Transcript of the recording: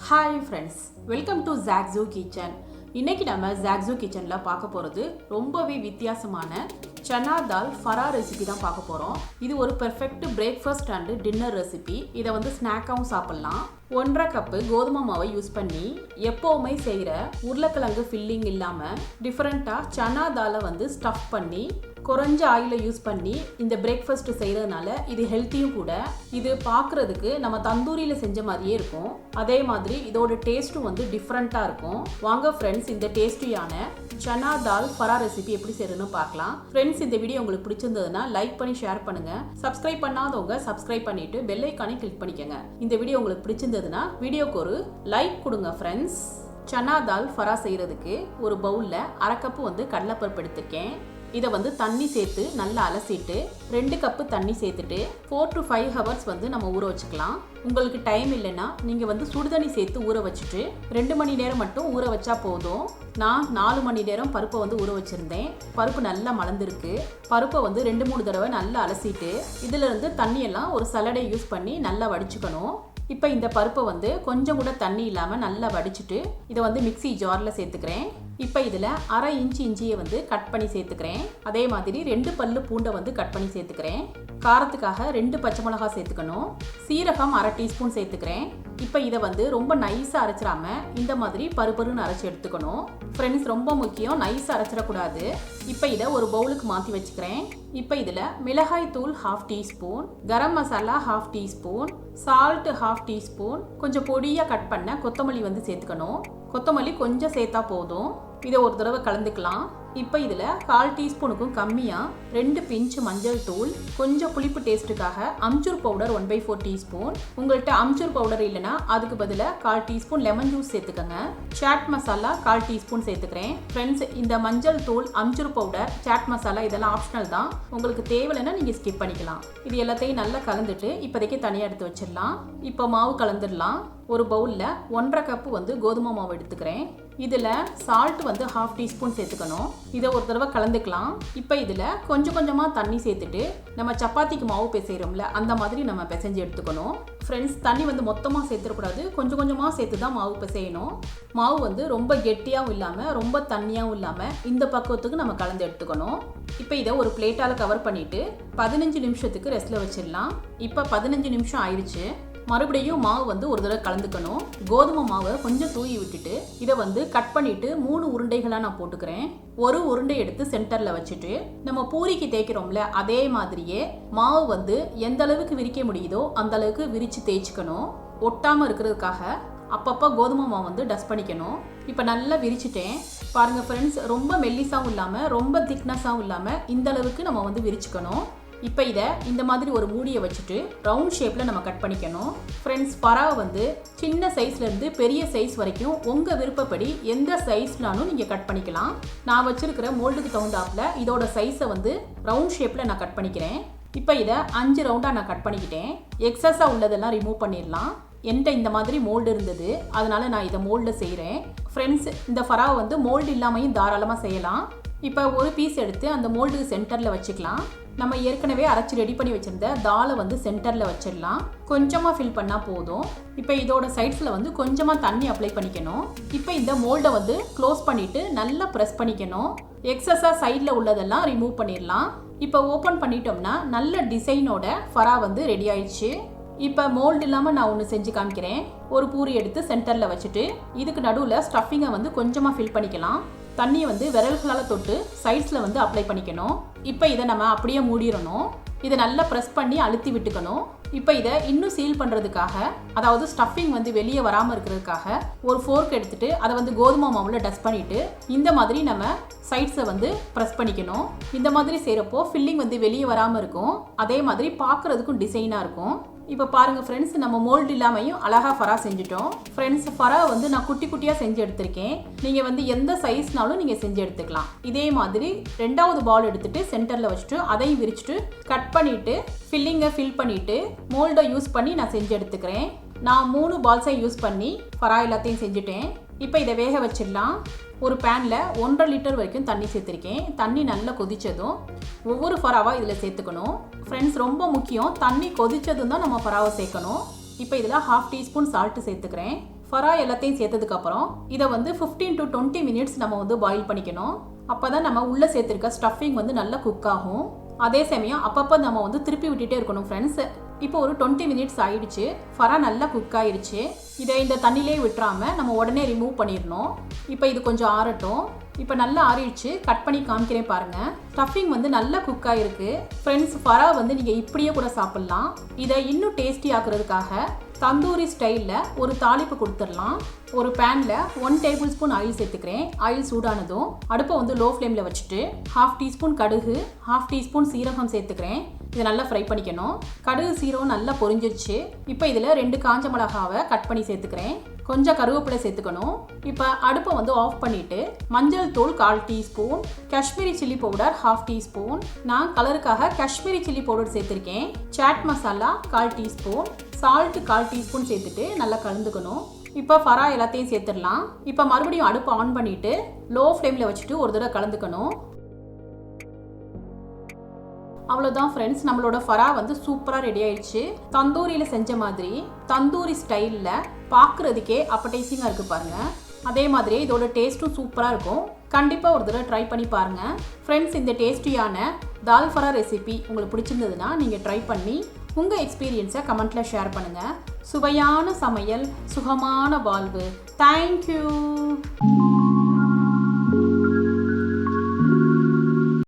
Hi friends, welcome to zaagzoogkitchen. இன்னைக்கு நம்ம zaagzoogkitchenல பார்க்க போறது ரொம்பவே வித்தியாசமான Chana Dal Fara Recipe தான் பார்க்க போறோம். இது ஒரு perfect breakfast and dinner recipe. இத வந்து ஸ்நாக்காவும் சாப்பிடலாம். 1.5 கப் கோதுமை மாவை யூஸ் பண்ணி எப்பவுமே செய்யற உருளைக்கிழங்கு ஃபில்லிங் இல்லாம டிஃபரண்டா சனா தாலை வந்து ஸ்டஃப் பண்ணி குறைஞ்ச ஆயிலை யூஸ் பண்ணி இந்த பிரேக்ஃபாஸ்ட் செய்கிறதுனால இது ஹெல்த்தியும் கூட. இது பார்க்குறதுக்கு நம்ம தந்தூரியில் செஞ்ச மாதிரியே இருக்கும். அதே மாதிரி இதோட டேஸ்ட்டும் வந்து டிஃப்ரெண்ட்டாக இருக்கும். வாங்க ஃப்ரெண்ட்ஸ், இந்த டேஸ்டியான சனா தால் ஃபரா ரெசிபி எப்படி செய்யணும்னு பார்க்கலாம். ஃப்ரெண்ட்ஸ், இந்த வீடியோ உங்களுக்கு பிடிச்சிருந்ததுன்னா லைக் பண்ணி ஷேர் பண்ணுங்கள். சப்ஸ்கிரைப் பண்ணாதவங்க சப்ஸ்கிரைப் பண்ணிவிட்டு பெல் ஐக்கானை கிளிக் பண்ணிக்கோங்க. இந்த வீடியோ உங்களுக்கு பிடிச்சிருந்ததுன்னா வீடியோக்கு ஒரு லைக் கொடுங்க ஃப்ரெண்ட்ஸ். சனா தால் ஃபரா செய்கிறதுக்கு ஒரு பவுலில் 1/2 கப்பு வந்து கடலைப்பருப்பு எடுத்துருக்கேன். இதை வந்து தண்ணி சேர்த்து நல்லா அலசிட்டு 2 கப்பு தண்ணி சேர்த்துட்டு 4 to 5 hours வந்து நம்ம ஊற வச்சுக்கலாம். உங்களுக்கு டைம் இல்லைன்னா நீங்கள் வந்து சுடுதண்ணி சேர்த்து ஊற வச்சுட்டு 2 மணி நேரம் மட்டும் ஊற வச்சா போதும். நான் 4 மணி நேரம் பருப்பை வந்து ஊற வச்சுருந்தேன். பருப்பு நல்லா மலர்ந்துருக்கு. பருப்பை வந்து 2-3 தடவை நல்லா அலசிட்டு இதிலிருந்து தண்ணியெல்லாம் ஒரு சலடை யூஸ் பண்ணி நல்லா வடிச்சுக்கணும். இப்போ இந்த பருப்பை வந்து கொஞ்சம் கூட தண்ணி இல்லாமல் நல்லா வடிச்சிட்டு இதை வந்து மிக்ஸி ஜாரில் சேர்த்துக்கிறேன். இப்போ இதில் 1/2 இன்ச் இஞ்சியை வந்து கட் பண்ணி சேர்த்துக்கிறேன். அதே மாதிரி 2 பல்லு பூண்டை வந்து கட் பண்ணி சேர்த்துக்கிறேன். காரத்துக்காக 2 பச்சை மிளகாய் சேர்த்துக்கணும். சீரகம் 1/2 டீஸ்பூன் சேர்த்துக்கிறேன். இப்போ இதை வந்து ரொம்ப நைஸாக அரைச்சிடாம இந்த மாதிரி பருப்பருன்னு அரைச்சி எடுத்துக்கணும். ஃப்ரெண்ட்ஸ், ரொம்ப முக்கியம், நைஸாக அரைச்சிடக்கூடாது. இப்போ இதை ஒரு பவுலுக்கு மாற்றி வச்சுக்கிறேன். இப்போ இதில் மிளகாய் தூள் 1/2 teaspoon, garam masala 1/2 teaspoon, salt 1/2 teaspoon, கொஞ்சம் பொடியாக கட் பண்ண கொத்தமல்லி வந்து சேர்த்துக்கணும். கொத்தமல்லி கொஞ்சம் சேர்த்தா போதும். இதை ஒரு தடவை கலந்துக்கலாம். இப்போ இதில் 1/4 டீஸ்பூனுக்கும் கம்மியாக 2 பிஞ்ச் மஞ்சள் தூள், கொஞ்சம் புளிப்பு டேஸ்ட்டுக்காக அம்ச்சூர் பவுடர் 1/4 டீஸ்பூன். உங்கள்கிட்ட அம்ச்சூர் பவுடர் இல்லைன்னா அதுக்கு பதிலாக 1/4 டீஸ்பூன் லெமன் ஜூஸ் சேர்த்துக்கோங்க. சாட் மசாலா 1/4 டீஸ்பூன் சேர்த்துக்கிறேன். ஃப்ரெண்ட்ஸ், இந்த மஞ்சள் தூள், அம்ச்சூர் பவுடர், சாட் மசாலா இதெல்லாம் ஆப்ஷனல் தான். உங்களுக்கு தேவையில்லைன்னா நீங்கள் ஸ்கிப் பண்ணிக்கலாம். இது எல்லாத்தையும் நல்லா கலந்துட்டு இப்போதைக்கு தனியாக எடுத்து வச்சிடலாம். இப்போ மாவு கலந்துடலாம். ஒரு பவுலில் 1.5 கப்பு வந்து கோதுமை மாவு எடுத்துக்கிறேன். இதில் சால்ட் வந்து 1/2 டீஸ்பூன் சேர்த்துக்கணும். இதை ஒரு தடவை கலந்துக்கலாம். இப்போ இதில் கொஞ்சம் கொஞ்சமாக தண்ணி சேர்த்துட்டு நம்ம சப்பாத்திக்கு மாவு பிசைகிறோம்ல அந்த மாதிரி நம்ம பிசைஞ்சு எடுத்துக்கணும். ஃப்ரெண்ட்ஸ், தண்ணி வந்து மொத்தமாக சேர்த்துடக்கூடாது, கொஞ்சம் கொஞ்சமாக சேர்த்து தான் மாவு பிசையணும். மாவு வந்து ரொம்ப கெட்டியாகவும் இல்லாமல் ரொம்ப தண்ணியாகவும் இல்லாமல் இந்த பக்குவத்துக்கு நம்ம கலந்து எடுத்துக்கணும். இப்போ இதை ஒரு பிளேட்டால் கவர் பண்ணிவிட்டு 15 நிமிஷத்துக்கு ரெஸ்ட்டில் வச்சிடலாம். இப்போ 15 நிமிஷம் ஆயிடுச்சு. மறுபடியும் மாவு வந்து ஒரு தடவை கலந்துக்கணும். கோதுமை மாவை கொஞ்சம் தூவி விட்டுட்டு இதை வந்து கட் பண்ணிவிட்டு 3 உருண்டைகளாக நான் போட்டுக்கிறேன். ஒரு உருண்டை எடுத்து சென்டரில் வச்சுட்டு நம்ம பூரிக்கு தேய்க்கிறோம்ல அதே மாதிரியே மாவு வந்து எந்த அளவுக்கு விரிக்க முடியுதோ அந்த அளவுக்கு விரித்து தேய்ச்சிக்கணும். ஒட்டாமல் இருக்கிறதுக்காக அப்பப்போ கோதுமை மாவு வந்து டஸ்ட் பண்ணிக்கணும். இப்போ நல்லா விரிச்சிட்டேன் பாருங்கள் ஃப்ரெண்ட்ஸ். ரொம்ப மெல்லிஸாகவும் இல்லாமல் ரொம்ப திக்னஸாகவும் இல்லாமல் இந்த அளவுக்கு நம்ம வந்து விரிச்சுக்கணும். இப்போ இதை இந்த மாதிரி ஒரு மூடியை வச்சுட்டு ரவுண்ட் ஷேப்பில் நம்ம கட் பண்ணிக்கணும். ஃப்ரெண்ட்ஸ், பராவை வந்து சின்ன சைஸ்லேருந்து பெரிய சைஸ் வரைக்கும் உங்கள் விருப்பப்படி எந்த சைஸ்னாலும் நீங்கள் கட் பண்ணிக்கலாம். நான் வச்சுருக்கிற மோல்டுக்கு தகுந்தாப்பில் இதோட சைஸை வந்து ரவுண்ட் ஷேப்பில் நான் கட் பண்ணிக்கிறேன். இப்போ இதை 5 ரவுண்டாக நான் கட் பண்ணிக்கிட்டேன். எக்ஸஸாக உள்ளதெல்லாம் ரிமூவ் பண்ணிடலாம். என்கிட்ட இந்த மாதிரி மோல்டு இருந்தது, அதனால் நான் இதை மோல்டில் செய்கிறேன். ஃப்ரெண்ட்ஸ், இந்த ஃபராவை வந்து மோல்டு இல்லாமையும் தாராளமாக செய்யலாம். இப்போ ஒரு பீஸ் எடுத்து அந்த மோல்டுக்கு சென்டரில் வச்சுக்கலாம். நம்ம ஏற்கனவே அரைச்சி ரெடி பண்ணி வச்சுருந்த தாலை வந்து சென்டரில் வச்சிடலாம். கொஞ்சமாக ஃபில் பண்ணால் போதும். இப்போ இதோட சைட்ஸில் வந்து கொஞ்சமாக தண்ணி அப்ளை பண்ணிக்கணும். இப்போ இந்த மோல்டை வந்து க்ளோஸ் பண்ணிவிட்டு நல்லா ப்ரெஸ் பண்ணிக்கணும். எக்ஸஸாக சைடில் உள்ளதெல்லாம் ரிமூவ் பண்ணிடலாம். இப்போ ஓப்பன் பண்ணிட்டோம்னா நல்ல டிசைனோட ஃபரா வந்து ரெடி ஆயிடுச்சு. இப்போ மோல்டு இல்லாமல் நான் ஒன்று செஞ்சு காமிக்கிறேன். ஒரு பூரி எடுத்து சென்டரில் வச்சுட்டு இதுக்கு நடுவில் ஸ்டஃபிங்கை வந்து கொஞ்சமாக ஃபில் பண்ணிக்கலாம். தண்ணியை வந்து விரல்களால் தொட்டு சைட்ஸில் வந்து அப்ளை பண்ணிக்கணும். இப்போ இதை நம்ம அப்படியே மூடிடணும். இதை நல்லா ப்ரெஸ் பண்ணி அழுத்தி விட்டுக்கணும். இப்போ இதை இன்னும் சீல் பண்ணுறதுக்காக, அதாவது ஸ்டஃபிங் வந்து வெளியே வராமல் இருக்கிறதுக்காக ஒரு ஃபோர்க் எடுத்துகிட்டு அதை வந்து கோதுமை மாவில் டஸ்ட் பண்ணிவிட்டு இந்த மாதிரி நம்ம சைட்ஸை வந்து ப்ரெஸ் பண்ணிக்கணும். இந்த மாதிரி செய்கிறப்போ ஃபில்லிங் வந்து வெளியே வராமல் இருக்கும். அதே மாதிரி பார்க்குறதுக்கும் டிசைனாக இருக்கும். இப்போ பாருங்கள் ஃப்ரெண்ட்ஸ், நம்ம மோல்டு இல்லாமையும் அழகாக ஃபரா செஞ்சுட்டோம். ஃப்ரெண்ட்ஸ், ஃபரா வந்து நான் குட்டி குட்டியாக செஞ்சு எடுத்திருக்கேன். நீங்கள் வந்து எந்த சைஸ்னாலும் நீங்கள் செஞ்சு எடுத்துக்கலாம். இதே மாதிரி 2வது பால் எடுத்துகிட்டு சென்டரில் வச்சுட்டு அதையும் விரிச்சுட்டு கட் பண்ணிவிட்டு ஃபில்லிங்கை ஃபில் பண்ணிவிட்டு மோல்டை யூஸ் பண்ணி நான் செஞ்சு எடுத்துக்கிறேன். நான் 3 பால்ஸை யூஸ் பண்ணி ஃபரா எல்லாத்தையும் செஞ்சுட்டேன். இப்போ இதை வேக வச்சிடலாம். ஒரு பேனில் 1.5 லிட்டர் வரைக்கும் தண்ணி சேர்த்துருக்கேன். தண்ணி நல்லா கொதித்ததும் ஒவ்வொரு ஃபராவாக இதில் சேர்த்துக்கணும். ஃப்ரெண்ட்ஸ், ரொம்ப முக்கியம், தண்ணி கொதித்ததும் தான் நம்ம ஃபராவை சேர்க்கணும். இப்போ இதில் 1/2 டீஸ்பூன் சால்ட்டு சேர்த்துக்கிறேன். ஃபரா எல்லாத்தையும் சேர்த்ததுக்கப்புறம் இதை வந்து 15 to 20 மினிட்ஸ் நம்ம வந்து பாயில் பண்ணிக்கணும். அப்போ தான் நம்ம உள்ளே சேர்த்துருக்க ஸ்டஃபிங் வந்து நல்லா குக் ஆகும். அதே சமயம் அப்பப்போ நம்ம வந்து திருப்பி விட்டுட்டே இருக்கணும் ஃப்ரெண்ட்ஸ். இப்போ ஒரு 20 மினிட்ஸ் ஆயிடுச்சு. ஃபரா நல்லா குக் ஆயிடுச்சு. இதை இந்த தண்ணியிலே விட்டுறாம நம்ம உடனே ரிமூவ் பண்ணிடணும். இப்போ இது கொஞ்சம் ஆறட்டும். இப்போ நல்லா ஆறிடுச்சு. கட் பண்ணி காமிக்கிறேன் பாருங்க. ஸ்டஃபிங் வந்து நல்லா குக் ஆயிருக்கு ஃப்ரெண்ட்ஸ். ஃபரா வந்து நீங்கள் இப்படியே கூட சாப்பிட்லாம். இதை இன்னும் டேஸ்டி ஆக்குறதுக்காக தந்தூரி ஸ்டைலில் ஒரு தாளிப்பு கொடுத்துடலாம். ஒரு பேனில் 1 டேபிள் ஸ்பூன் ஆயில் சேர்த்துக்கிறேன். ஆயில் சூடானதும் அடுப்பை வந்து லோ ஃப்ளேமில் வச்சுட்டு 1/2 டீஸ்பூன் கடுகு 1/2 டீஸ்பூன் சீரகம் சேர்த்துக்கிறேன். இதை நல்லா ஃப்ரை பண்ணிக்கணும். கடுகு சீரகம் நல்லா பொரிஞ்சிருச்சு. இப்போ இதில் 2 காஞ்ச மிளகாவை கட் பண்ணி சேர்த்துக்கிறேன். கொஞ்சம் கருவேப்பிலை சேர்த்துக்கணும். இப்போ அடுப்பை வந்து ஆஃப் பண்ணிவிட்டு மஞ்சள் தூள் 1/4 teaspoon, Kashmiri chilli powder 1/2 teaspoon, நான் கலருக்காக காஷ்மீரி சில்லி பவுடர் சேர்த்துருக்கேன். Chaat masala 1/4 teaspoon, salt 1/4 teaspoon சேர்த்துட்டு நல்லா கலந்துக்கணும். இப்போ ஃபரா எல்லாத்தையும் சேர்த்துடலாம். இப்போ மறுபடியும் அடுப்பை ஆன் பண்ணிவிட்டு லோ ஃப்ளேமில் வச்சுட்டு ஒரு தடவை கலந்துக்கணும். அவ்வளோதான் ஃப்ரெண்ட்ஸ், நம்மளோட ஃபரா வந்து சூப்பராக ரெடி ஆயிடுச்சு. தந்தூரியில் செஞ்ச மாதிரி தந்தூரி ஸ்டைலில் பார்க்குறதுக்கே அப்படைசிங்காக இருக்குது பாருங்கள். அதே மாதிரி இதோட டேஸ்ட்டும் சூப்பராக இருக்கும். கண்டிப்பாக ஒரு தடவை ட்ரை பண்ணி பாருங்கள் ஃப்ரெண்ட்ஸ். இந்த டேஸ்டியான தால் ஃபரா ரெசிபி உங்களுக்கு பிடிச்சிருந்ததுன்னா நீங்கள் ட்ரை பண்ணி உங்கள் எக்ஸ்பீரியன்ஸை கமெண்ட்டில் ஷேர் பண்ணுங்கள். சுவையான சமையல், சுகமான வாழ்வு. தேங்க்யூ.